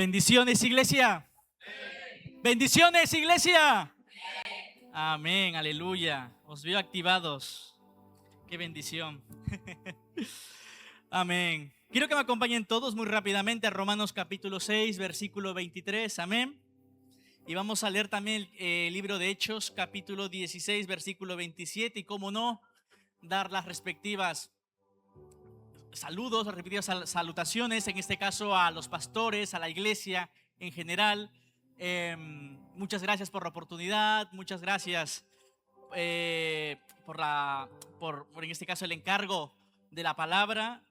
Bendiciones, iglesia. Bendiciones, iglesia. Amén, aleluya. Os veo activados. Qué bendición. Amén. Quiero que me acompañen todos muy rápidamente a Romanos capítulo 6, versículo 23. Amén. Y vamos a leer también el libro de Hechos, capítulo 16, versículo 27. Y cómo no, dar las respectivas saludos, las respectivas salutaciones, en este caso a los pastores, a la iglesia en general. Muchas gracias por la oportunidad, muchas gracias por en este caso el encargo de la palabra.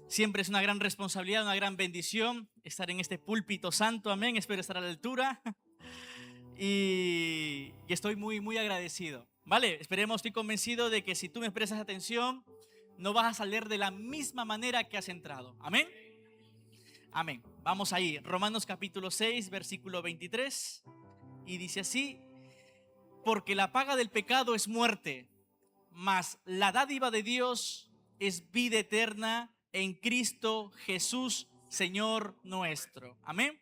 Siempre es una gran responsabilidad, una gran bendición estar en este púlpito santo, amén. Espero estar a la altura y estoy muy agradecido. Vale, esperemos, estoy convencido de que si tú me prestas atención, no vas a salir de la misma manera que has entrado. Amén. Amén. Vamos ahí, Romanos capítulo 6, versículo 23. Y dice así: porque la paga del pecado es muerte, mas la dádiva de Dios es vida eterna en Cristo Jesús, Señor nuestro. Amén.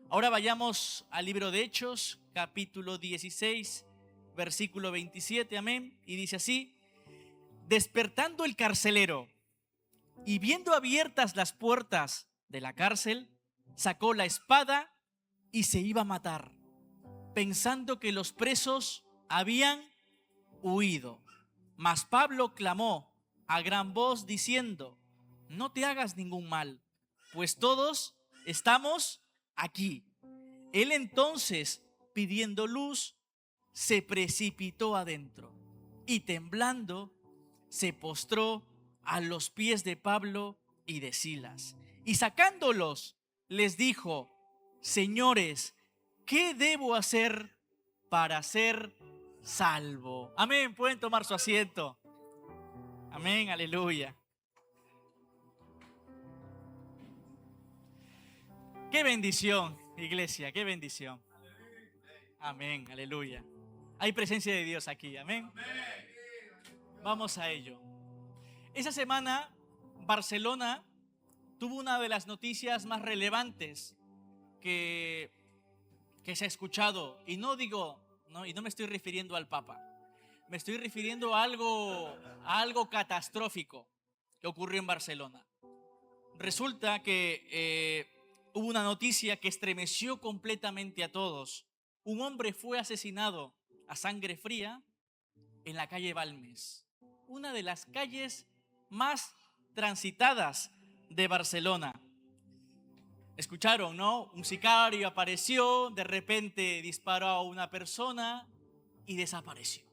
Ahora vayamos al libro de Hechos, capítulo 16, versículo 27. Amén. Y dice así: despertando el carcelero y viendo abiertas las puertas de la cárcel, sacó la espada y se iba a matar, pensando que los presos habían huido. Mas Pablo clamó a gran voz diciendo: no te hagas ningún mal, pues todos estamos aquí. Él entonces, pidiendo luz, se precipitó adentro y temblando se postró a los pies de Pablo y de Silas, y sacándolos les dijo: señores, ¿qué debo hacer para ser salvo? Amén. Pueden tomar su asiento. Amén, aleluya. Qué bendición, iglesia, qué bendición. Amén, aleluya. Hay presencia de Dios aquí, amén. Vamos a ello. Esa semana Barcelona tuvo una de las noticias más relevantes que se ha escuchado. Y no me estoy refiriendo al Papa. Me estoy refiriendo a algo catastrófico que ocurrió en Barcelona. Resulta que hubo una noticia que estremeció completamente a todos. Un hombre fue asesinado a sangre fría en la calle Balmes, una de las calles más transitadas de Barcelona. Escucharon, ¿no? Un sicario apareció, de repente disparó a una persona y desapareció.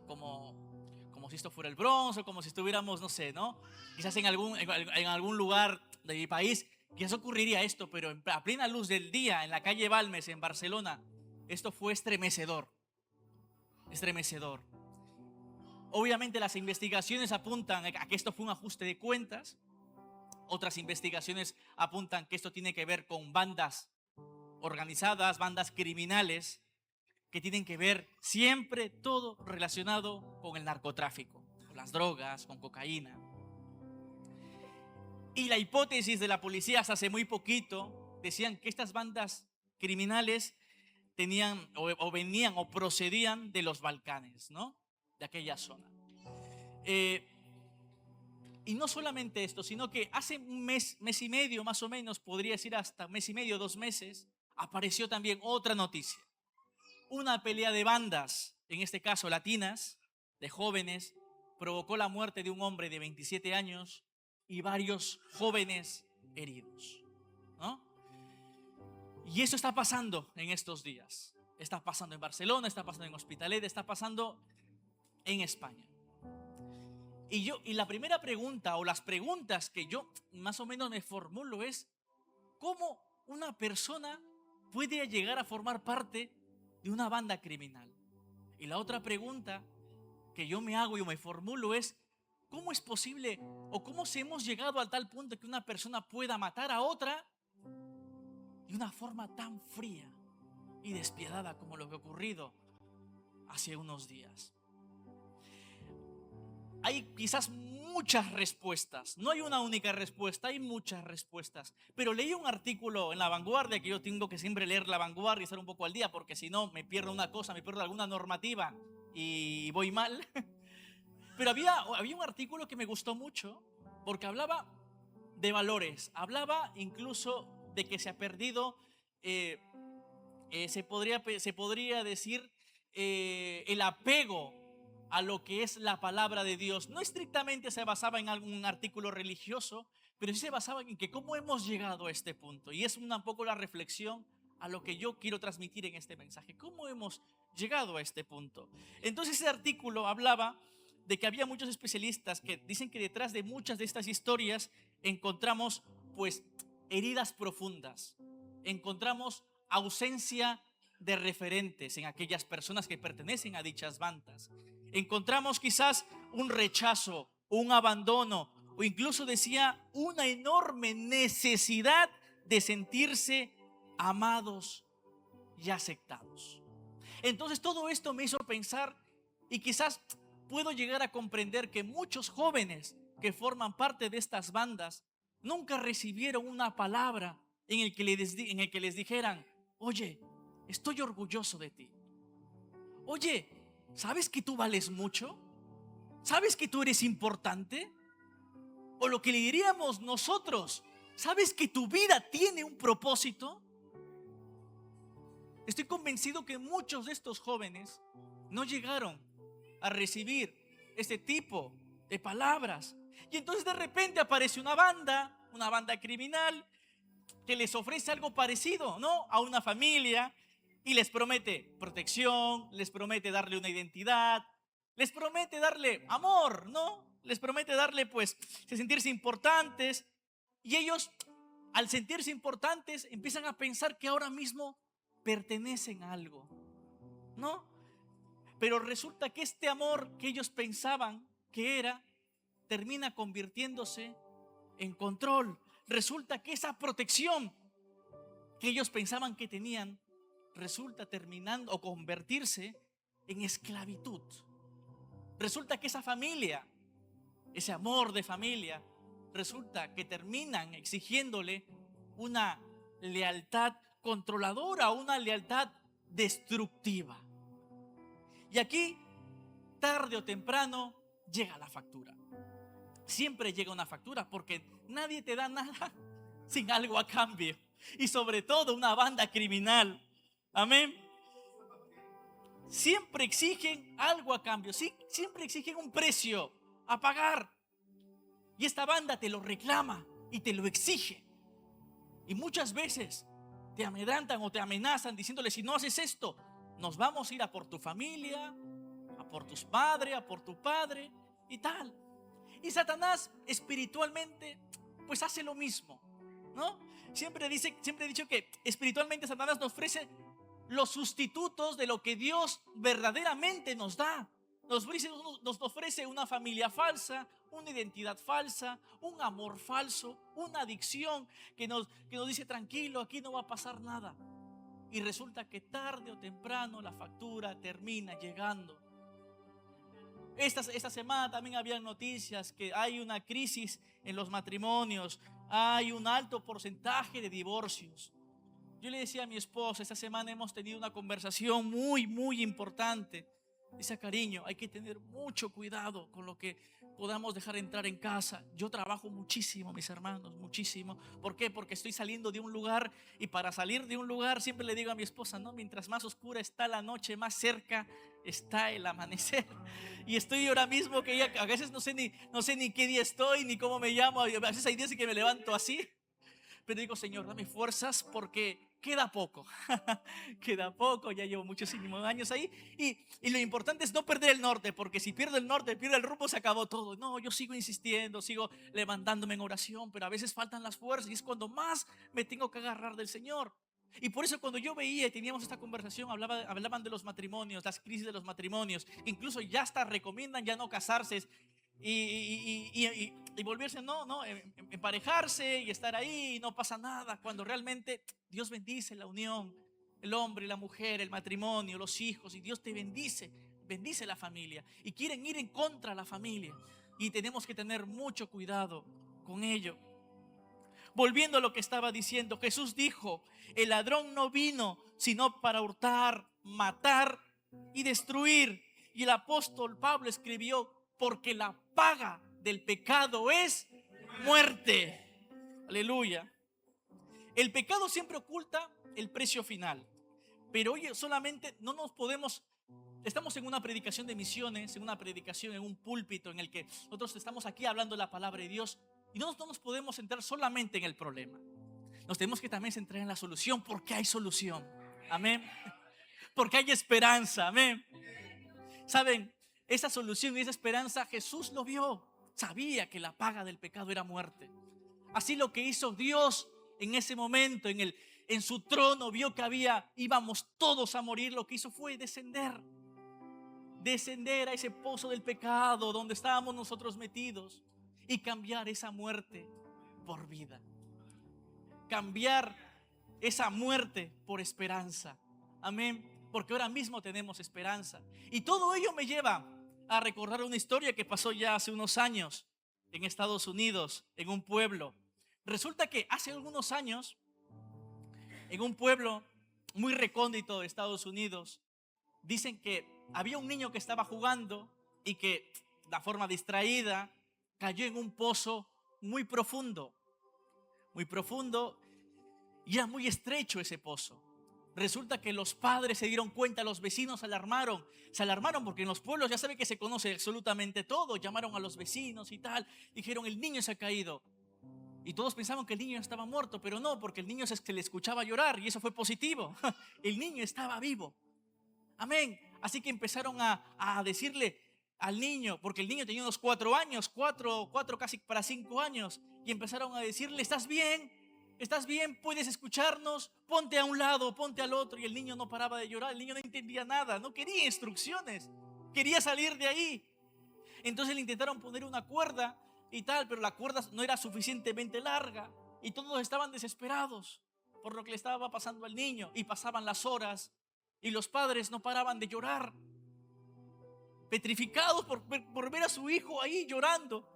Como si esto fuera el Bronx, o como si estuviéramos, no sé, ¿no? Quizás en algún lugar de mi país, quizás ocurriría esto, pero a plena luz del día, en la calle Balmes, en Barcelona, esto fue estremecedor. Estremecedor. Obviamente las investigaciones apuntan a que esto fue un ajuste de cuentas. Otras investigaciones apuntan que esto tiene que ver con bandas organizadas, bandas criminales, que tienen que ver siempre todo relacionado con el narcotráfico, con las drogas, con cocaína. Y la hipótesis de la policía hasta hace muy poquito decían que estas bandas criminales tenían o venían o procedían de los Balcanes, ¿no? De aquella zona. Y no solamente esto, sino que hace un mes y medio más o menos, podría decir hasta un mes y medio, 2 meses, apareció también otra noticia. Una pelea de bandas, en este caso latinas, de jóvenes, provocó la muerte de un hombre de 27 años y varios jóvenes heridos, ¿no? Y eso está pasando en estos días. Está pasando en Barcelona, está pasando en Hospitalet, está pasando en España. Y la primera pregunta, o las preguntas que yo más o menos me formulo es: ¿cómo una persona puede llegar a formar parte de una banda criminal? Y la otra pregunta que yo me hago y me formulo es: ¿cómo es posible o cómo hemos llegado a tal punto que una persona pueda matar a otra de una forma tan fría y despiadada como lo que ha ocurrido hace unos días? hay quizás muchas respuestas. No hay una única respuesta, hay muchas respuestas. Pero leí un artículo en La Vanguardia, que yo tengo que siempre leer La Vanguardia y estar un poco al día, porque si no me pierdo una cosa, me pierdo alguna normativa y voy mal. Pero había un artículo que me gustó mucho, porque hablaba de valores, hablaba incluso de que se ha perdido, eh, se podría decir, el apego a lo que es la palabra de Dios. No estrictamente se basaba en algún artículo religioso, pero sí se basaba en que cómo hemos llegado a este punto. Y es un poco la reflexión a lo que yo quiero transmitir en este mensaje. ¿Cómo hemos llegado a este punto? Entonces ese artículo hablaba de que había muchos especialistas que dicen que detrás de muchas de estas historias encontramos pues heridas profundas, encontramos ausencia de referentes en aquellas personas que pertenecen a dichas bandas. Encontramos quizás un rechazo, un abandono, o incluso decía una enorme necesidad de sentirse amados y aceptados. Entonces todo esto me hizo pensar, y quizás puedo llegar a comprender que muchos jóvenes que forman parte de estas bandas nunca recibieron una palabra en el que les dijeran: oye, estoy orgulloso de ti. Oye, ¿sabes que tú vales mucho? ¿Sabes que tú eres importante? O lo que le diríamos nosotros: ¿sabes que tu vida tiene un propósito? Estoy convencido que muchos de estos jóvenes no llegaron a recibir este tipo de palabras. Y entonces de repente aparece una banda criminal, que les ofrece algo parecido, ¿no?, a una familia, y les promete protección, les promete darle una identidad, les promete darle amor, ¿no? Les promete darle pues sentirse importantes, y ellos, al sentirse importantes, empiezan a pensar que ahora mismo pertenecen a algo, ¿no? Pero resulta que este amor que ellos pensaban que era, termina convirtiéndose en control. Resulta que esa protección que ellos pensaban que tenían resulta terminando o convertirse en esclavitud. Resulta que esa familia, ese amor de familia, resulta que terminan exigiéndole una lealtad controladora, una lealtad destructiva. Y aquí, tarde o temprano, llega la factura. Siempre llega una factura, porque nadie te da nada sin algo a cambio. Y sobre todo una banda criminal. Amén. Siempre exigen algo a cambio. Siempre exigen un precio a pagar. Y esta banda te lo reclama y te lo exige. Y muchas veces te amedrantan o te amenazan diciéndole: si no haces esto, nos vamos a ir a por tu familia, a por tus padres, a por tu padre y tal. Y Satanás espiritualmente pues hace lo mismo, ¿no? Siempre he dicho que espiritualmente Satanás nos ofrece los sustitutos de lo que Dios verdaderamente nos da. Nos ofrece una familia falsa, una identidad falsa, un amor falso, una adicción que nos dice: tranquilo, aquí no va a pasar nada. Y resulta que tarde o temprano la factura termina llegando. Esta semana también había noticias que hay una crisis en los matrimonios, hay un alto porcentaje de divorcios. Yo le decía a mi esposa, esta semana hemos tenido una conversación muy importante. Dice: cariño, hay que tener mucho cuidado con lo que podamos dejar entrar en casa. Yo trabajo muchísimo, mis hermanos, muchísimo. ¿Por qué? Porque estoy saliendo de un lugar, y para salir de un lugar siempre le digo a mi esposa: no, mientras más oscura está la noche, más cerca está el amanecer. Y estoy ahora mismo que ya a veces no sé ni qué día estoy, ni cómo me llamo. A veces hay días en que me levanto así. Pero digo: Señor, dame fuerzas, porque queda poco. Queda poco, ya llevo muchísimos años ahí. Y lo importante es no perder el norte, porque si pierdo el norte, pierdo el rumbo, se acabó todo. No, yo sigo insistiendo, sigo levantándome en oración, pero a veces faltan las fuerzas, y es cuando más me tengo que agarrar del Señor. Y por eso cuando yo veía y teníamos esta conversación, hablaban de los matrimonios, las crisis de los matrimonios. Incluso ya hasta recomiendan ya no casarse y volverse, emparejarse y estar ahí y no pasa nada, cuando realmente Dios bendice la unión, el hombre y la mujer, el matrimonio, los hijos, y Dios te bendice bendice la familia y quieren ir en contra de la familia. Y tenemos que tener mucho cuidado con ello. Volviendo a lo que estaba diciendo, Jesús dijo: el ladrón no vino sino para hurtar, matar y destruir. Y el apóstol Pablo escribió: porque la paga del pecado es muerte. Aleluya. El pecado siempre oculta el precio final. Pero hoy solamente no nos podemos... Estamos en una predicación de misiones, en una predicación en un púlpito en el que nosotros estamos aquí hablando la palabra de Dios. Y no nos podemos centrar solamente en el problema. Nos tenemos que también centrar en la solución, porque hay solución. Amén. Porque hay esperanza. Amén. Saben, esa solución y esa esperanza Jesús lo vio. Sabía que la paga del pecado era muerte. Así lo que hizo Dios en ese momento en su trono, vio que íbamos todos a morir. Lo que hizo fue descender a ese pozo del pecado donde estábamos nosotros metidos y cambiar esa muerte por vida. Cambiar esa muerte por esperanza. Amén. Porque ahora mismo tenemos esperanza. Y todo ello me lleva a recordar una historia que pasó ya hace unos años en Estados Unidos, en un pueblo. Resulta que hace algunos años, en un pueblo muy recóndito de Estados Unidos, dicen que había un niño que estaba jugando y que de forma distraída cayó en un pozo muy profundo y era muy estrecho ese pozo. Resulta que los padres se dieron cuenta, los vecinos se alarmaron porque en los pueblos ya sabe que se conoce absolutamente todo. Llamaron a los vecinos y tal, dijeron: el niño se ha caído. Y todos pensaban que el niño estaba muerto, pero no, porque el niño se le escuchaba llorar y eso fue positivo. El niño estaba vivo. Amén. Así que empezaron a decirle al niño, porque el niño tenía unos 4 años, 4 casi para 5 años, y empezaron a decirle: ¿estás bien? ¿Estás bien? ¿Puedes escucharnos? Ponte a un lado, ponte al otro. Y el niño no paraba de llorar. El niño no entendía nada, no quería instrucciones, quería salir de ahí. Entonces le intentaron poner una cuerda y tal, pero la cuerda no era suficientemente larga y todos estaban desesperados por lo que le estaba pasando al niño. Y pasaban las horas y los padres no paraban de llorar, petrificados por ver a su hijo ahí llorando,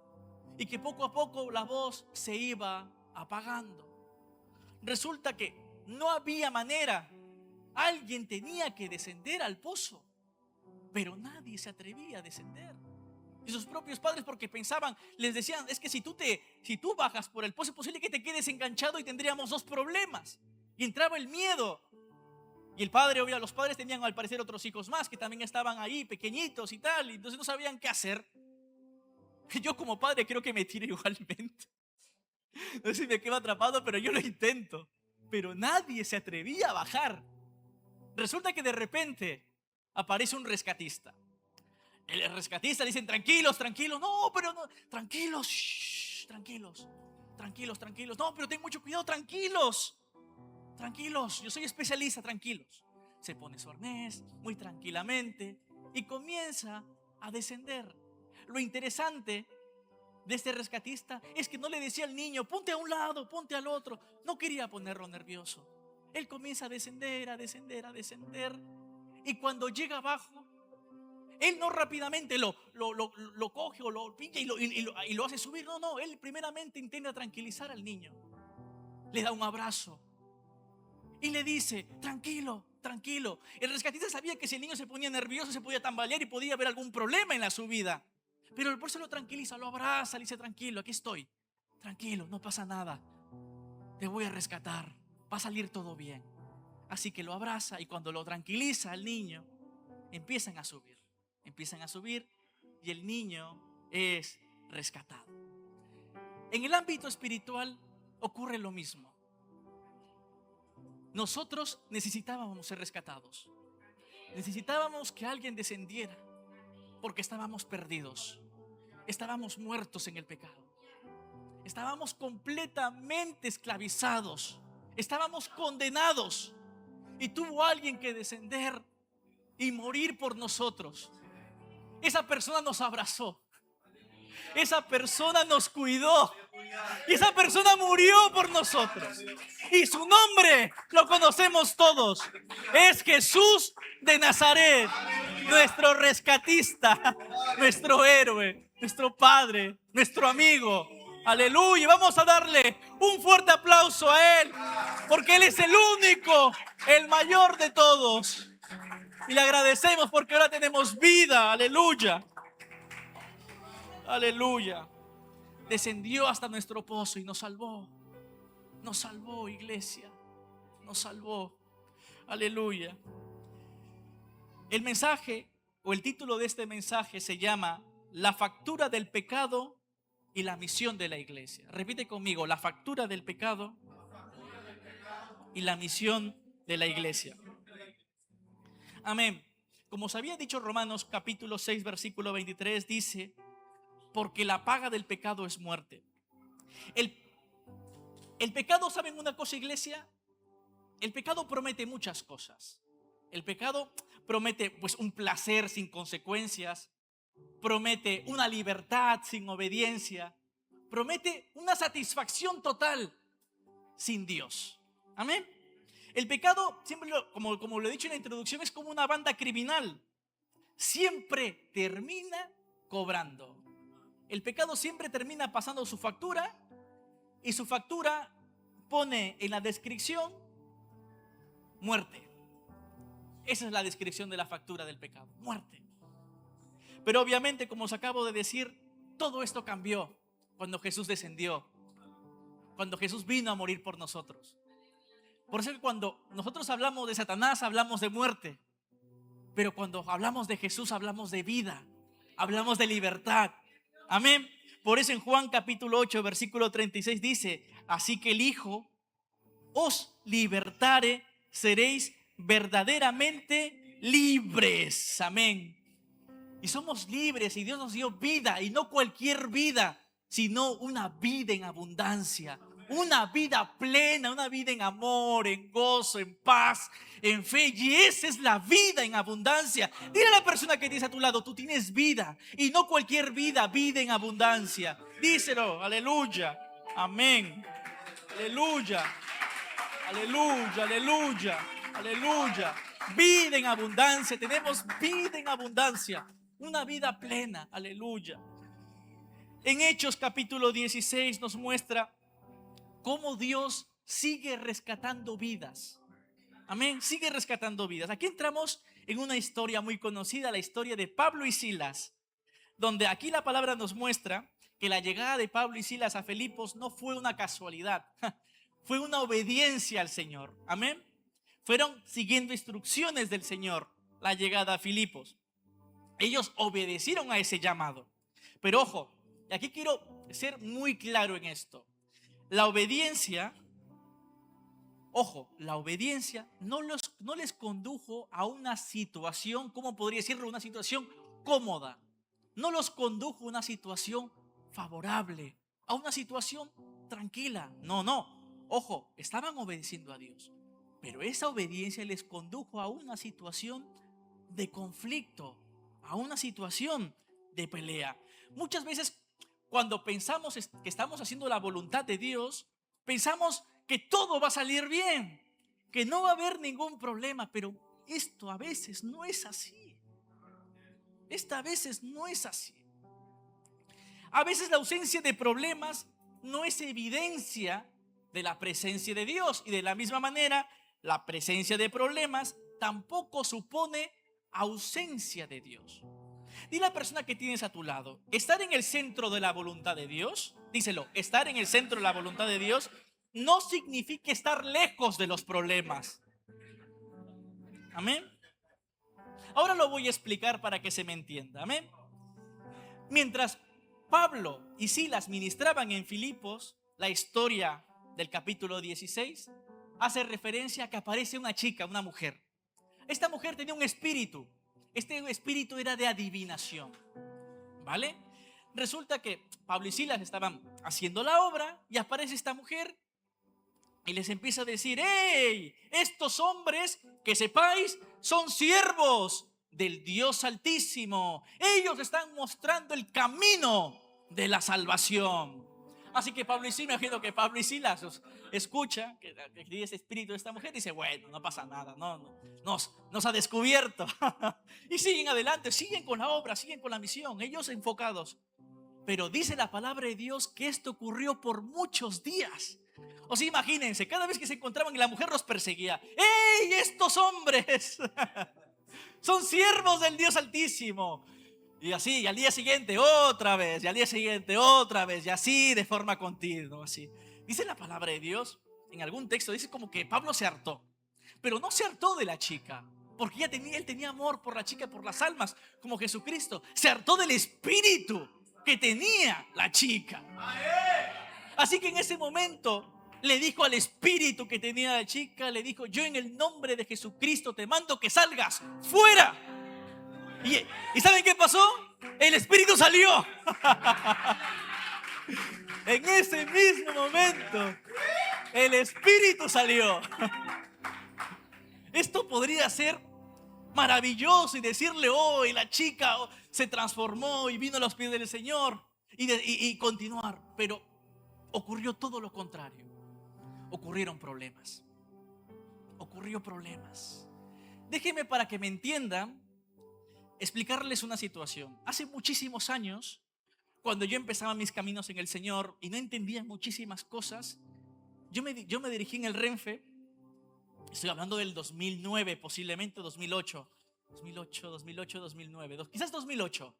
y que poco a poco la voz se iba apagando. Resulta que no había manera. Alguien tenía que descender al pozo, pero nadie se atrevía a descender. Y sus propios padres, porque pensaban, les decían: es que si tú bajas por el pozo, es posible que te quedes enganchado y tendríamos 2 problemas. Y entraba el miedo. Y los padres tenían al parecer otros hijos más que también estaban ahí, pequeñitos y tal, y entonces no sabían qué hacer. Yo como padre creo que me tiro igualmente. No sé si me quedo atrapado, pero yo lo intento. Pero nadie se atrevía a bajar. Resulta que de repente aparece un rescatista. El rescatista le dicen: tranquilos, no, pero no, tranquilos, shh, tranquilos. No, pero ten mucho cuidado, tranquilos, yo soy especialista, tranquilos. Se pone su arnés muy tranquilamente y comienza a descender. Lo interesante de este rescatista es que no le decía al niño: ponte a un lado, ponte al otro. No quería ponerlo nervioso. Él comienza a descender. Y cuando llega abajo, él no rápidamente lo coge o lo pincha y lo hace subir. No, él primeramente intenta tranquilizar al niño. Le da un abrazo y le dice: tranquilo. El rescatista sabía que si el niño se ponía nervioso, se podía tambalear y podía haber algún problema en la subida. Pero por eso lo tranquiliza, lo abraza, le dice: tranquilo, aquí estoy. Tranquilo, no pasa nada. Te voy a rescatar. Va a salir todo bien. Así que lo abraza, y cuando lo tranquiliza al niño, empiezan a subir y el niño es rescatado. En el ámbito espiritual ocurre lo mismo. Nosotros necesitábamos ser rescatados. Necesitábamos que alguien descendiera, porque estábamos perdidos. Estábamos muertos en el pecado. Estábamos completamente esclavizados. Estábamos condenados. Y tuvo alguien que descender y morir por nosotros. Esa persona nos abrazó. Esa persona nos cuidó. Y esa persona murió por nosotros. Y su nombre lo conocemos todos. Es Jesús de Nazaret. nuestro rescatista, nuestro héroe, nuestro Padre, nuestro amigo. Aleluya. Vamos a darle un fuerte aplauso a Él, porque Él es el único, el mayor de todos. Y le agradecemos porque ahora tenemos vida. Aleluya. Aleluya. Descendió hasta nuestro pozo y nos salvó. Nos salvó, iglesia. Nos salvó. Aleluya. El mensaje o el título de este mensaje se llama La factura del pecado y la misión de la iglesia. Repite conmigo: la factura del pecado y la misión de la iglesia. Amén. Como os había dicho, Romanos capítulo 6 versículo 23 dice: porque la paga del pecado es muerte. El pecado, ¿saben una cosa, iglesia? El pecado promete muchas cosas. El pecado promete pues un placer sin consecuencias, promete una libertad sin obediencia, promete una satisfacción total sin Dios. Amén. El pecado, siempre como lo he dicho en la introducción, es como una banda criminal. Siempre termina cobrando. El pecado siempre termina pasando su factura, y su factura pone en la descripción muerte. Esa es la descripción de la factura del pecado: muerte. Pero obviamente, como os acabo de decir, todo esto cambió cuando Jesús descendió, cuando Jesús vino a morir por nosotros. Por eso que cuando nosotros hablamos de Satanás, hablamos de muerte. Pero cuando hablamos de Jesús, hablamos de vida, hablamos de libertad. Amén. Por eso en Juan capítulo 8 versículo 36 dice: así que el Hijo os libertare, seréis verdaderamente libres. Amén. Y somos libres, y Dios nos dio vida, y no cualquier vida, sino una vida en abundancia, una vida plena, una vida en amor, en gozo, en paz, en fe. Y esa es la vida en abundancia. Dile a la persona que tienes a tu lado: tú tienes vida, y no cualquier vida, vida en abundancia. Díselo. Aleluya. Amén. Aleluya. Aleluya, aleluya, aleluya. Vida en abundancia. Tenemos vida en abundancia, una vida plena. Aleluya. En Hechos capítulo 16 nos muestra cómo Dios sigue rescatando vidas. Amén. Sigue rescatando vidas. Aquí entramos en una historia muy conocida, la historia de Pablo y Silas, donde aquí la palabra nos muestra que la llegada de Pablo y Silas a Filipos no fue una casualidad. Fue una obediencia al Señor. Amén. Fueron siguiendo instrucciones del Señor la llegada a Filipos. Ellos obedecieron a ese llamado. Pero ojo, y aquí quiero ser muy claro en esto. La obediencia, ojo, la obediencia no les condujo a una situación, ¿cómo podría decirlo? Una situación cómoda. No los condujo a una situación favorable, a una situación tranquila. No. Ojo, estaban obedeciendo a Dios, pero esa obediencia les condujo a una situación de conflicto, a una situación de pelea. Muchas veces cuando pensamos que estamos haciendo la voluntad de Dios, pensamos que todo va a salir bien, que no va a haber ningún problema, pero esto a veces no es así. A veces no es así. A veces la ausencia de problemas no es evidencia de la presencia de Dios, y de la misma manera la presencia de problemas tampoco supone ausencia de Dios. Dile a la persona que tienes a tu lado: estar en el centro de la voluntad de Dios, díselo, estar en el centro de la voluntad de Dios no significa estar lejos de los problemas. Amén. Ahora lo voy a explicar para que se me entienda. Amén. Mientras Pablo y Silas ministraban en Filipos, la historia del capítulo 16 hace referencia a que aparece una chica, una mujer. Esta mujer tenía un espíritu. Este espíritu era de adivinación, ¿vale? Resulta que Pablo y Silas estaban haciendo la obra y aparece esta mujer y les empieza a decir: ¡hey! Estos hombres, que sepáis, son siervos del Dios Altísimo. Ellos están mostrando el camino de la salvación. Así que Pablo y Silas, me imagino que Pablo y Silas escucha que tiene ese espíritu de esta mujer y dice, bueno, no pasa nada, nos ha descubierto. Y siguen adelante, siguen con la obra, siguen con la misión, ellos enfocados. Pero dice la palabra de Dios que esto ocurrió por muchos días. O sea, imagínense, cada vez que se encontraban y la mujer los perseguía. ¡Ey, estos hombres! Son siervos del Dios Altísimo. Y así, y al día siguiente otra vez, y al día siguiente otra vez, y así de forma continua, así. Dice la palabra de Dios, en algún texto dice como que Pablo se hartó, pero no se hartó de la chica, porque él tenía amor por la chica, por las almas, como Jesucristo. Se hartó del espíritu que tenía la chica. Así que en ese momento le dijo al espíritu que tenía la chica, le dijo, yo en el nombre de Jesucristo te mando que salgas fuera. ¿Y saben qué pasó? El espíritu salió. En ese mismo momento, el espíritu salió. Esto podría ser maravilloso y decirle, oh, y la chica se transformó y vino a los pies del Señor y continuar. Pero ocurrió todo lo contrario. Ocurrieron problemas. Ocurrió problemas. Déjenme, para que me entiendan, explicarles una situación. Hace muchísimos años, cuando yo empezaba mis caminos en el Señor y no entendía muchísimas cosas, yo me dirigí en el Renfe. Estoy hablando del 2009, posiblemente 2008, 2009, quizás 2008.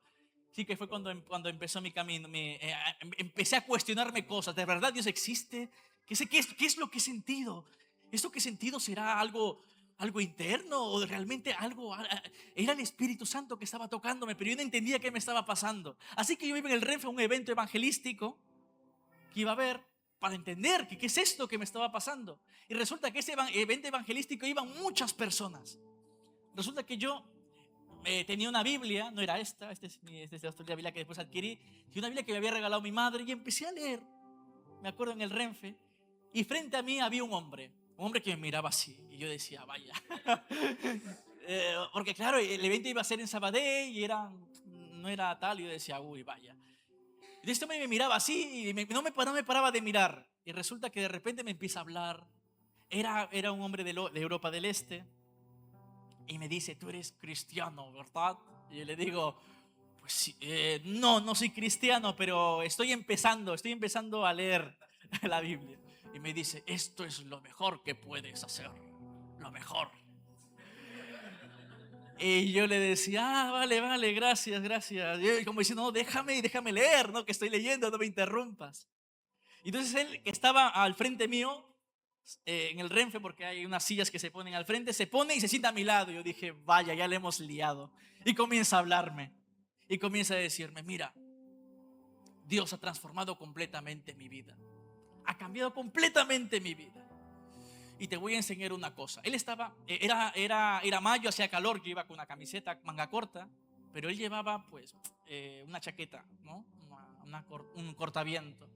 Sí, que fue cuando empezó mi camino. Empecé a cuestionarme cosas. ¿De verdad Dios existe? ¿Qué es lo que he sentido? ¿Esto que he sentido será algo interno o realmente era el Espíritu Santo que estaba tocándome? Pero yo no entendía qué me estaba pasando. Así que yo iba en el Renfe a un evento evangelístico que iba a haber para entender qué es esto que me estaba pasando. Y resulta que ese evento evangelístico iban muchas personas. Resulta que yo tenía una Biblia, no era esta es la Biblia que después adquirí, y una Biblia que me había regalado mi madre, y empecé a leer, me acuerdo, en el Renfe, y frente a mí había un hombre que me miraba así, y yo decía, vaya. Porque claro, el evento iba a ser en Sabadell y no era tal, y yo decía, uy, vaya. Y este hombre me miraba así y no me paraba de mirar, y resulta que de repente me empieza a hablar. Era un hombre de Europa del Este. Y me dice, tú eres cristiano, ¿verdad? Y yo le digo, pues sí, no soy cristiano, pero estoy empezando a leer la Biblia. Y me dice, esto es lo mejor que puedes hacer, lo mejor. Y yo le decía, vale, gracias. Y como diciendo, no, déjame leer, ¿no? Que estoy leyendo, no me interrumpas. Y entonces él, que estaba al frente mío, en el Renfe, porque hay unas sillas que se ponen al frente, se pone y se sienta a mi lado. Yo dije, vaya, ya le hemos liado. Y comienza a hablarme y comienza a decirme, mira, Dios ha transformado completamente mi vida, ha cambiado completamente mi vida, y te voy a enseñar una cosa. Él estaba, era mayo, hacía calor, yo iba con una camiseta manga corta, pero él llevaba pues una chaqueta, ¿no? Un cortaviento.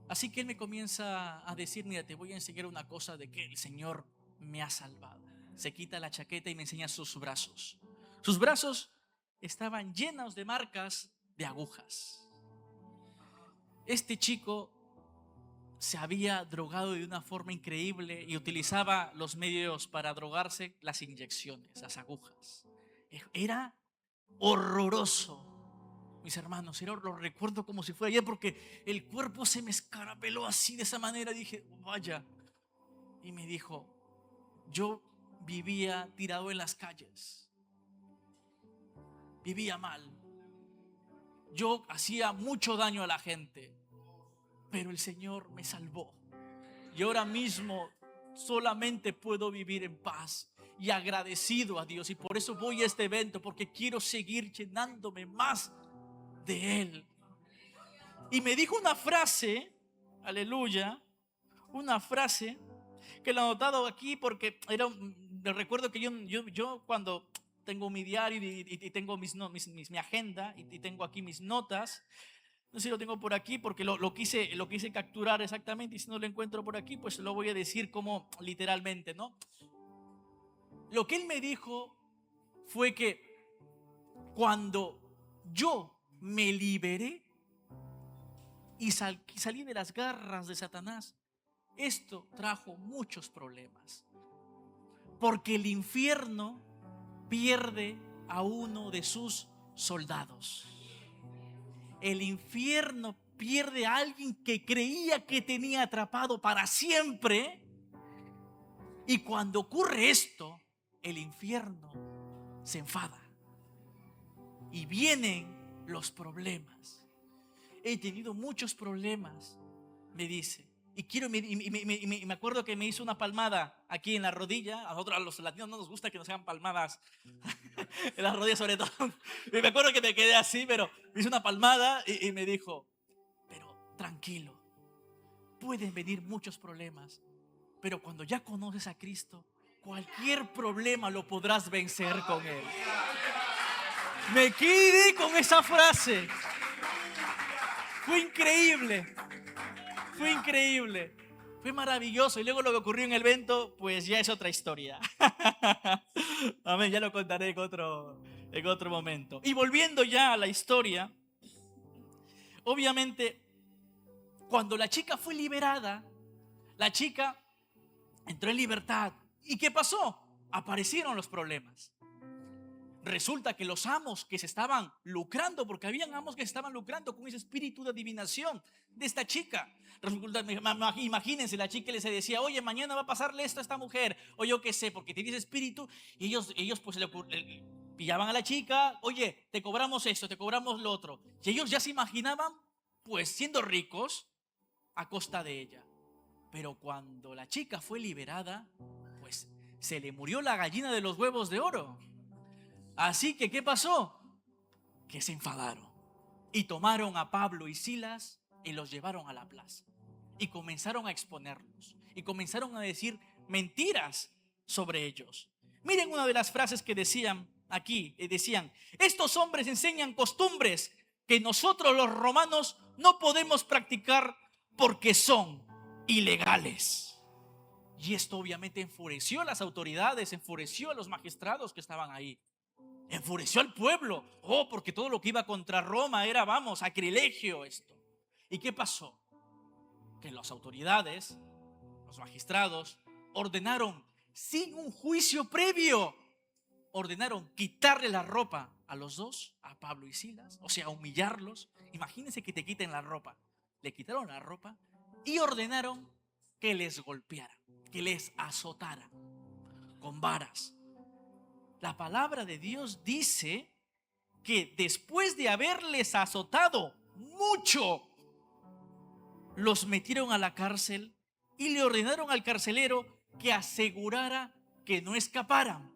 Así que él me comienza a decir, mira, te voy a enseñar una cosa de que el Señor me ha salvado. Se quita la chaqueta y me enseña sus brazos. Sus brazos estaban llenos de marcas de agujas. Este chico se había drogado de una forma increíble y utilizaba los medios para drogarse, las inyecciones, las agujas. Era horroroso. Mis hermanos, lo recuerdo como si fuera ayer, porque el cuerpo se me escarapeló así, de esa manera. Dije, vaya. Y me dijo, yo vivía tirado en las calles, vivía mal, yo hacía mucho daño a la gente, pero el Señor me salvó. Y ahora mismo solamente puedo vivir en paz y agradecido a Dios. Y por eso voy a este evento, porque quiero seguir llenándome más de Él. Y me dijo una frase, aleluya, una frase que lo he anotado aquí porque recuerdo que yo cuando tengo mi diario y tengo mi agenda y tengo aquí mis notas, no sé si lo tengo por aquí porque lo quise capturar exactamente, y si no lo encuentro por aquí, pues lo voy a decir como literalmente, ¿no? Lo que él me dijo fue que cuando yo me liberé y salí de las garras de Satanás. Esto trajo muchos problemas, porque el infierno pierde a uno de sus soldados. El infierno pierde a alguien que creía que tenía atrapado para siempre. Y cuando ocurre esto, el infierno se enfada y vienen los problemas. He tenido muchos problemas, me dice. Me acuerdo que me hizo una palmada aquí en la rodilla. A nosotros, a los latinos, no nos gusta que nos hagan palmadas en las rodillas, sobre todo. Y me acuerdo que me quedé así, pero me hizo una palmada y me dijo: pero tranquilo, pueden venir muchos problemas, pero cuando ya conoces a Cristo, cualquier problema lo podrás vencer con Él. Me quedé con esa frase. Fue increíble. Fue increíble. Fue maravilloso. Y luego lo que ocurrió en el evento, pues ya es otra historia. Amén, ya lo contaré en otro momento. Y volviendo ya a la historia, obviamente, cuando la chica fue liberada, la chica entró en libertad. ¿Y qué pasó? Aparecieron los problemas. Resulta que los amos que se estaban lucrando, porque habían amos que se estaban lucrando con ese espíritu de adivinación de esta chica. Resulta, imagínense, la chica les decía: oye, mañana va a pasarle esto a esta mujer, o yo qué sé, porque tiene ese espíritu. Y ellos pues le pillaban a la chica: oye, te cobramos esto, te cobramos lo otro. Y ellos ya se imaginaban pues siendo ricos a costa de ella. Pero cuando la chica fue liberada, pues se le murió la gallina de los huevos de oro. Así que, ¿qué pasó? Que se enfadaron y tomaron a Pablo y Silas y los llevaron a la plaza y comenzaron a exponerlos y comenzaron a decir mentiras sobre ellos. Miren una de las frases que decían aquí. Decían: estos hombres enseñan costumbres que nosotros los romanos no podemos practicar porque son ilegales. Y esto obviamente enfureció a las autoridades, enfureció a los magistrados que estaban ahí, enfureció al pueblo. Oh, porque todo lo que iba contra Roma era, vamos, sacrilegio esto. ¿Y qué pasó? Que las autoridades, los magistrados, ordenaron, sin un juicio previo, ordenaron quitarle la ropa a los dos, a Pablo y Silas, o sea, humillarlos. Imagínense que te quiten la ropa. Le quitaron la ropa y ordenaron que les golpearan, que les azotaran con varas. La palabra de Dios dice que después de haberles azotado mucho, los metieron a la cárcel y le ordenaron al carcelero que asegurara que no escaparan.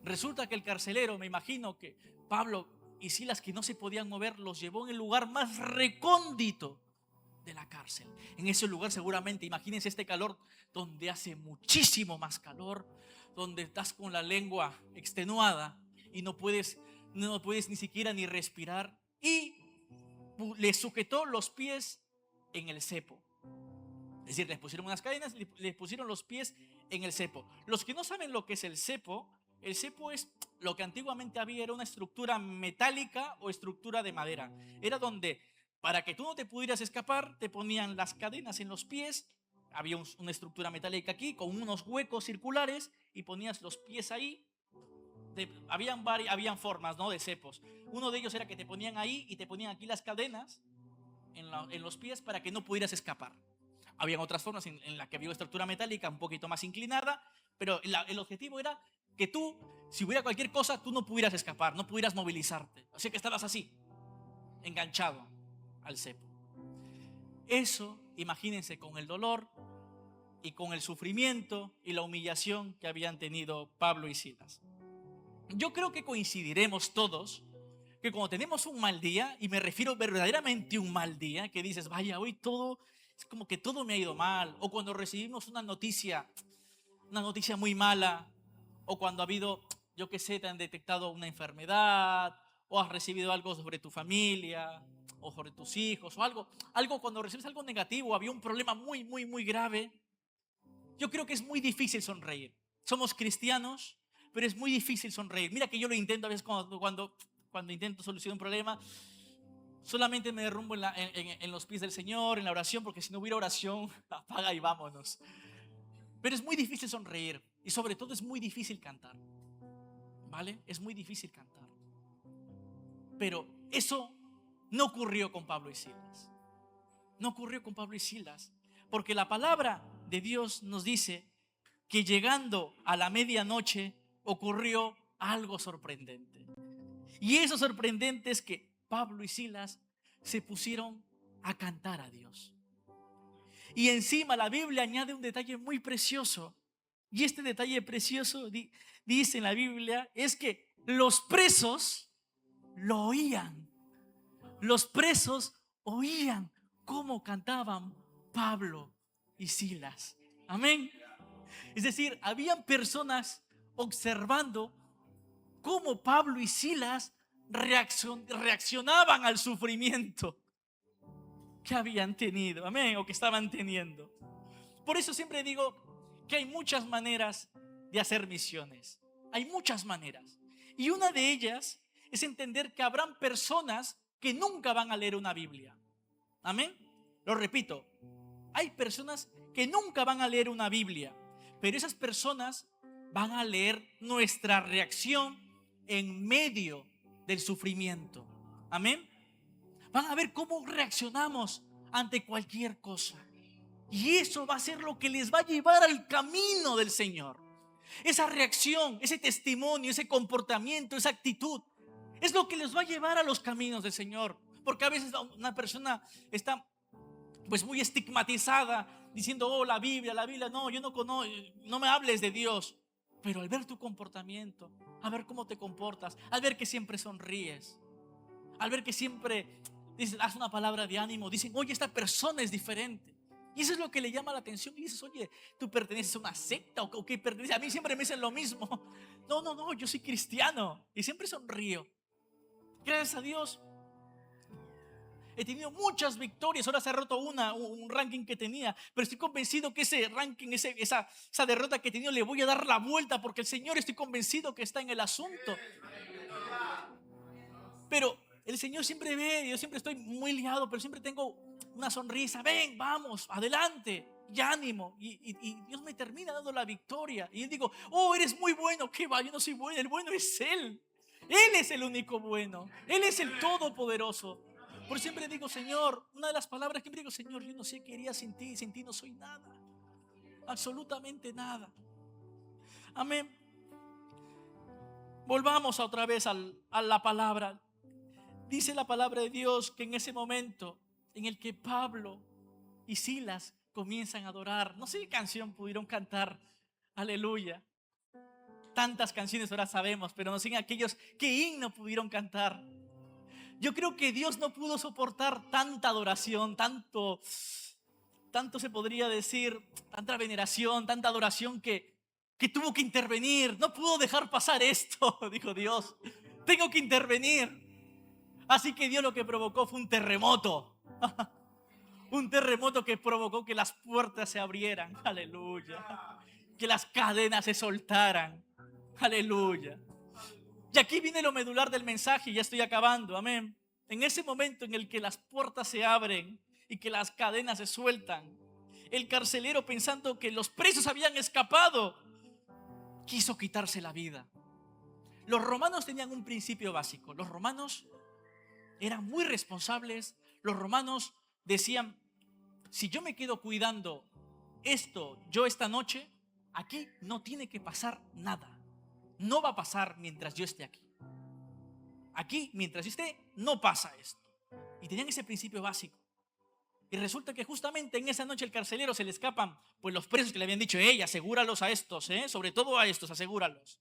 Resulta que el carcelero, me imagino que Pablo y Silas, que no se podían mover, los llevó en el lugar más recóndito de la cárcel. En ese lugar seguramente, imagínense este calor, donde hace muchísimo más calor, donde estás con la lengua extenuada y no puedes ni siquiera ni respirar, y les sujetó los pies en el cepo. Es decir, les pusieron unas cadenas, les pusieron los pies en el cepo. Los que no saben lo que es el cepo es lo que antiguamente había, era una estructura metálica o estructura de madera. Era donde, para que tú no te pudieras escapar, te ponían las cadenas en los pies. Había una estructura metálica aquí con unos huecos circulares y ponías los pies ahí. Habían formas, ¿no?, de cepos. Uno de ellos era que te ponían ahí y te ponían aquí las cadenas en los pies para que no pudieras escapar. Habían otras formas en las que había una estructura metálica un poquito más inclinada, pero el objetivo era que tú, si hubiera cualquier cosa, tú no pudieras escapar, no pudieras movilizarte. Así que estabas así, enganchado al cepo. Eso, imagínense, con el dolor y con el sufrimiento y la humillación que habían tenido Pablo y Silas. Yo creo que coincidiremos todos que cuando tenemos un mal día, y me refiero verdaderamente un mal día, que dices: vaya, hoy todo, es como que todo me ha ido mal, o cuando recibimos una noticia muy mala, o cuando ha habido, yo qué sé, te han detectado una enfermedad, o has recibido algo sobre tu familia, o sobre tus hijos, o algo cuando recibes algo negativo, había un problema muy, muy, muy grave. Yo creo que es muy difícil sonreír. Somos cristianos, pero es muy difícil sonreír. Mira que yo lo intento a veces cuando intento solucionar un problema. Solamente me derrumbo en los pies del Señor, en la oración, porque si no hubiera oración, apaga y vámonos. Pero es muy difícil sonreír y sobre todo es muy difícil cantar, ¿vale? Es muy difícil cantar. Pero eso no ocurrió con Pablo y Silas. No ocurrió con Pablo y Silas, porque la palabra de Dios nos dice que llegando a la medianoche ocurrió algo sorprendente. Y eso sorprendente es que Pablo y Silas se pusieron a cantar a Dios. Y encima la Biblia añade un detalle muy precioso. Y este detalle precioso dice en la Biblia es que los presos lo oían. Los presos oían cómo cantaban Pablo y Silas. Amén. Es decir, habían personas observando cómo Pablo y Silas reaccionaban al sufrimiento que habían tenido, amén, o que estaban teniendo. Por eso siempre digo que hay muchas maneras de hacer misiones. Hay muchas maneras. Y una de ellas es entender que habrán personas que nunca van a leer una Biblia. Amén. Lo repito, hay personas que nunca van a leer una Biblia, pero esas personas van a leer nuestra reacción en medio del sufrimiento. Amén. Van a ver cómo reaccionamos ante cualquier cosa. Y eso va a ser lo que les va a llevar al camino del Señor. Esa reacción, ese testimonio, ese comportamiento, esa actitud es lo que les va a llevar a los caminos del Señor. Porque a veces una persona está pues muy estigmatizada diciendo, oh, la Biblia, no, yo no conozco, no me hables de Dios. Pero al ver tu comportamiento, al ver cómo te comportas, al ver que siempre sonríes, al ver que siempre dices, haz una palabra de ánimo, dicen, oye, esta persona es diferente. Y eso es lo que le llama la atención. Y dices, oye, ¿tú perteneces a una secta o qué perteneces? A mí siempre me dicen lo mismo. No, yo soy cristiano. Y siempre sonrío. Gracias a Dios he tenido muchas victorias. Ahora se ha roto un ranking que tenía. Pero estoy convencido que ese ranking, esa derrota que he tenido, le voy a dar la vuelta. Porque el Señor, estoy convencido que está en el asunto. Pero el Señor siempre ve, yo siempre estoy muy liado, pero siempre tengo una sonrisa. Ven, vamos, adelante, y ánimo. Y Dios me termina dando la victoria. Y yo digo, oh, eres muy bueno. ¿Qué va? Yo no soy bueno, el bueno es Él. Él es el único bueno. Él es el todopoderoso. Por eso siempre digo, Señor, una de las palabras que siempre digo, Señor, yo no sé qué haría sin ti no soy nada. Absolutamente nada. Amén. Volvamos otra vez a la palabra. Dice la palabra de Dios que en ese momento en el que Pablo y Silas comienzan a adorar, no sé qué canción pudieron cantar, aleluya. Tantas canciones ahora sabemos, pero no sé aquellos qué himno pudieron cantar. Yo creo que Dios no pudo soportar tanta adoración, tanto se podría decir, tanta veneración, tanta adoración que tuvo que intervenir. No pudo dejar pasar esto, dijo Dios. Tengo que intervenir. Así que Dios lo que provocó fue un terremoto. Un terremoto que provocó que las puertas se abrieran. Aleluya. Que las cadenas se soltaran. Aleluya. Y aquí viene lo medular del mensaje y ya estoy acabando. Amén. En ese momento en el que las puertas se abren y que las cadenas se sueltan, el carcelero, pensando que los presos habían escapado, quiso quitarse la vida. Los romanos tenían un principio básico. Los romanos eran muy responsables. Los romanos decían, si yo me quedo cuidando yo esta noche, aquí no tiene que pasar nada. No va a pasar mientras yo esté aquí. Aquí, mientras yo esté, no pasa esto. Y tenían ese principio básico. Y resulta que justamente en esa noche el carcelero se le escapan pues los presos que le habían dicho, asegúralos a estos, sobre todo a estos, asegúralos.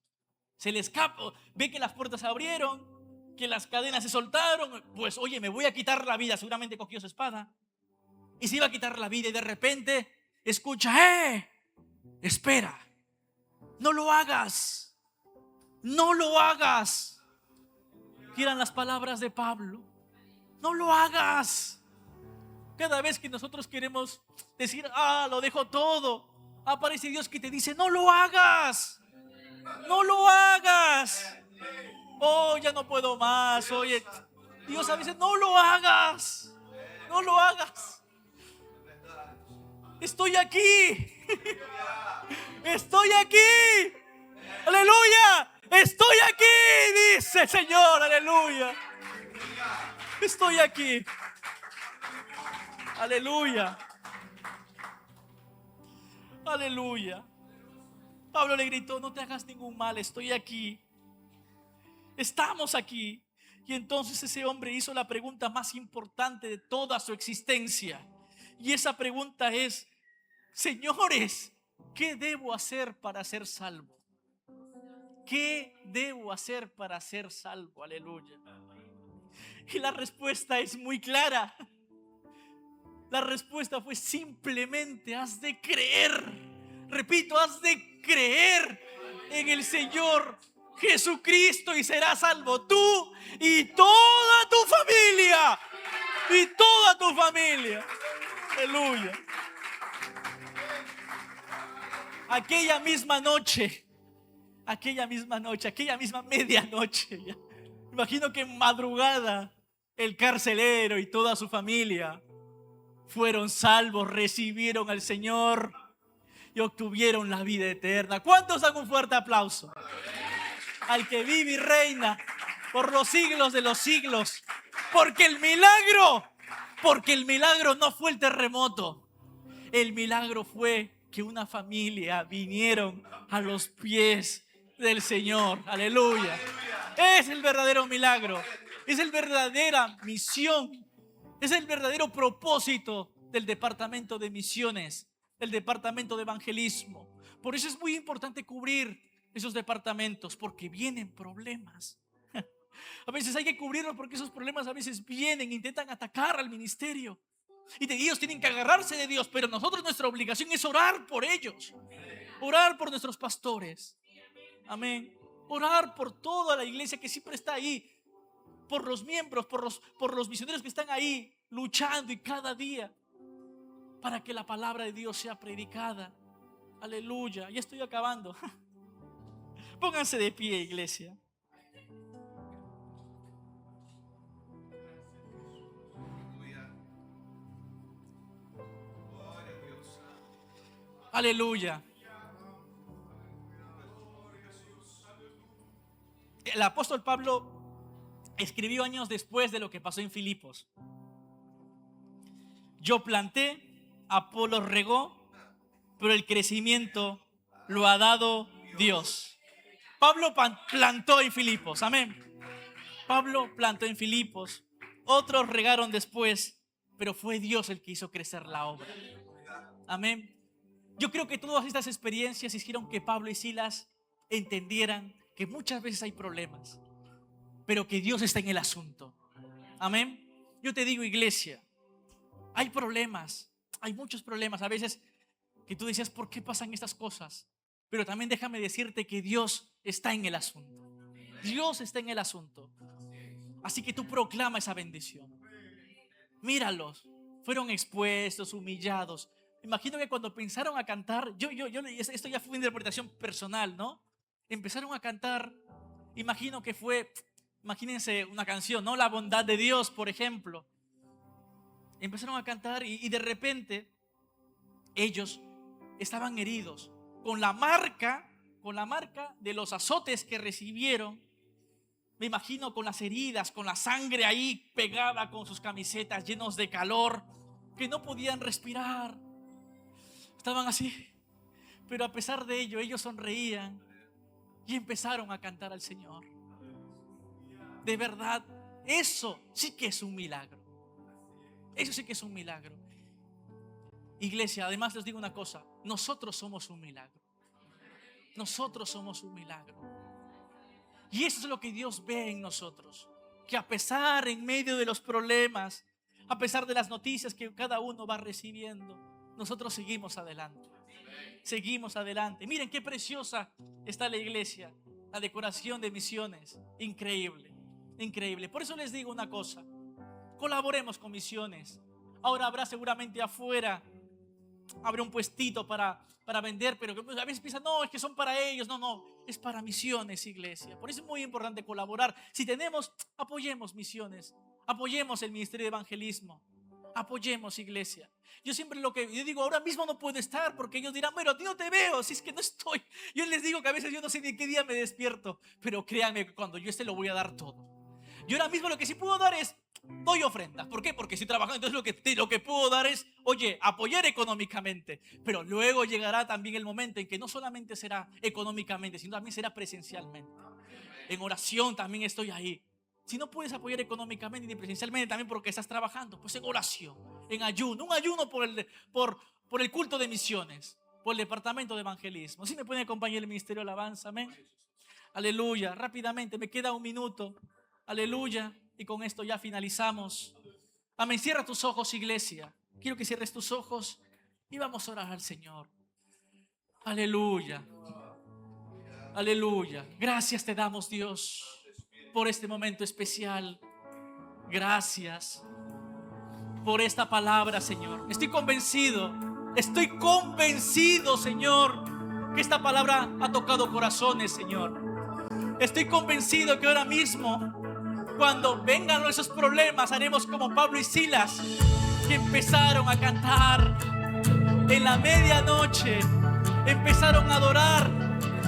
Se le escapó, ve que las puertas se abrieron, que las cadenas se soltaron, pues oye, me voy a quitar la vida. Seguramente cogió su espada y se iba a quitar la vida y de repente escucha, espera, no lo hagas, no lo hagas. Y eran las palabras de Pablo, no lo hagas. Cada vez que nosotros queremos decir, lo dejo todo, aparece Dios que te dice, no lo hagas, no lo hagas. Oh, ya no puedo más, oye, Dios a veces, no lo hagas. No lo hagas. Estoy aquí. Estoy aquí. Aleluya. Estoy aquí, dice el Señor. Aleluya. Estoy aquí. Aleluya. Aleluya. Pablo le gritó, no te hagas ningún mal, estoy aquí. Estamos aquí. Y entonces ese hombre hizo la pregunta más importante de toda su existencia. Y esa pregunta es, señores, ¿qué debo hacer para ser salvo? ¿Qué debo hacer para ser salvo? Aleluya. Y la respuesta es muy clara. La respuesta fue simplemente has de creer. Repito, has de creer en el Señor Jesucristo y serás salvo tú y toda tu familia. Y toda tu familia. Aleluya. Aquella misma medianoche, ya. Imagino que en madrugada el carcelero y toda su familia fueron salvos, recibieron al Señor y obtuvieron la vida eterna. ¿Cuántos dan un fuerte aplauso al que vive y reina por los siglos de los siglos? Porque el milagro no fue el terremoto. El milagro fue que una familia vinieron a los pies del Señor. Aleluya. Es el verdadero milagro. Es la verdadera misión. Es el verdadero propósito del departamento de misiones, del departamento de evangelismo. Por eso es muy importante cubrir esos departamentos, porque vienen problemas. A veces hay que cubrirlos porque esos problemas a veces vienen, intentan atacar al ministerio. Y ellos tienen que agarrarse de Dios, pero nosotros nuestra obligación es orar por ellos. Orar por nuestros pastores. Amén. Orar por toda la iglesia que siempre está ahí. Por los miembros, por los misioneros que están ahí luchando y cada día para que la palabra de Dios sea predicada. Aleluya. Ya estoy acabando. Pónganse de pie, iglesia. Aleluya. El apóstol Pablo escribió años después de lo que pasó en Filipos. Yo planté, Apolos regó, pero el crecimiento lo ha dado Dios. Pablo plantó en Filipos, amén. Pablo plantó en Filipos, otros regaron después, pero fue Dios el que hizo crecer la obra. Amén. Yo creo que todas estas experiencias hicieron que Pablo y Silas entendieran que muchas veces hay problemas, pero que Dios está en el asunto. Amén. Yo te digo, iglesia, hay problemas, hay muchos problemas. A veces que tú decías, ¿por qué pasan estas cosas? Pero también déjame decirte que Dios está en el asunto. Dios está en el asunto. Así que tú proclama esa bendición. Míralos, fueron expuestos, humillados. Imagino que cuando pensaron a cantar, esto ya fue una interpretación personal, ¿no? Empezaron a cantar, imagino que fue, imagínense una canción, ¿no? La bondad de Dios, por ejemplo. Empezaron a cantar y de repente ellos estaban heridos con la marca de los azotes que recibieron. Me imagino con las heridas, con la sangre ahí pegada con sus camisetas, llenos de calor, que no podían respirar. Estaban así, pero a pesar de ello, ellos sonreían y empezaron a cantar al Señor. De verdad, eso sí que es un milagro. Eso sí que es un milagro. Iglesia, además les digo una cosa, nosotros somos un milagro. Nosotros somos un milagro. Y eso es lo que Dios ve en nosotros. Que a pesar, en medio de los problemas, a pesar de las noticias que cada uno va recibiendo, nosotros seguimos adelante. Seguimos adelante. Miren qué preciosa está la iglesia. La decoración de misiones. Increíble. Increíble. Por eso les digo una cosa. Colaboremos con misiones. Ahora habrá seguramente afuera abre un puestito para vender, pero a veces piensan, no, es que son para ellos. No, es para misiones, iglesia. Por eso es muy importante colaborar. Si tenemos, apoyemos misiones, apoyemos el ministerio de evangelismo, apoyemos, iglesia. Yo digo, ahora mismo no puedo estar, porque ellos dirán, bueno, a ti no te veo, si es que no estoy. Yo les digo que a veces yo no sé ni qué día me despierto, pero créanme que cuando yo esté lo voy a dar todo. Yo ahora mismo lo que sí puedo dar es, doy ofrendas. ¿Por qué? Porque estoy trabajando. Entonces lo que puedo dar es, oye, apoyar económicamente. Pero luego llegará también el momento en que no solamente será económicamente, sino también será presencialmente. En oración también estoy ahí. Si no puedes apoyar económicamente ni presencialmente, también porque estás trabajando, pues en oración, en ayuno. Un ayuno por el culto de misiones, por el departamento de evangelismo. ¿Sí me pueden acompañar el ministerio de alabanza? Amén. Aleluya. Rápidamente, me queda un minuto. Aleluya. Y con esto ya finalizamos. Amén. Cierra tus ojos, iglesia. Quiero que cierres tus ojos y vamos a orar al Señor. Aleluya. Aleluya. Gracias te damos, Dios, por este momento especial. Gracias por esta palabra, Señor. Estoy convencido, Señor, que esta palabra ha tocado corazones, Señor. Estoy convencido que ahora mismo, cuando vengan esos problemas, haremos como Pablo y Silas, que empezaron a cantar en la medianoche, empezaron a adorar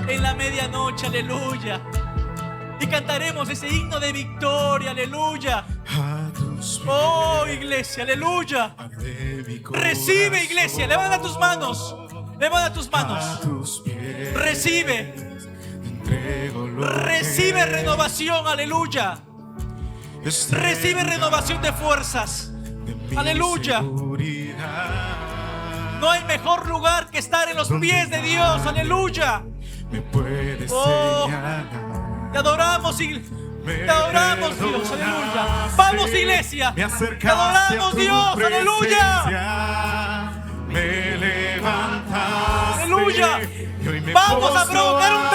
en la medianoche. Aleluya. Y cantaremos ese himno de victoria. Aleluya. Oh, iglesia, aleluya. Recibe, iglesia, levanta tus manos. Levanta tus manos. Recibe. Recibe renovación, aleluya. Recibe renovación de fuerzas. Aleluya. No hay mejor lugar que estar en los pies de Dios. Aleluya. Oh, te adoramos, te adoramos, Dios. Aleluya. Vamos, iglesia. Te adoramos, Dios. Aleluya. Me levantaste. Aleluya. Vamos a provocar un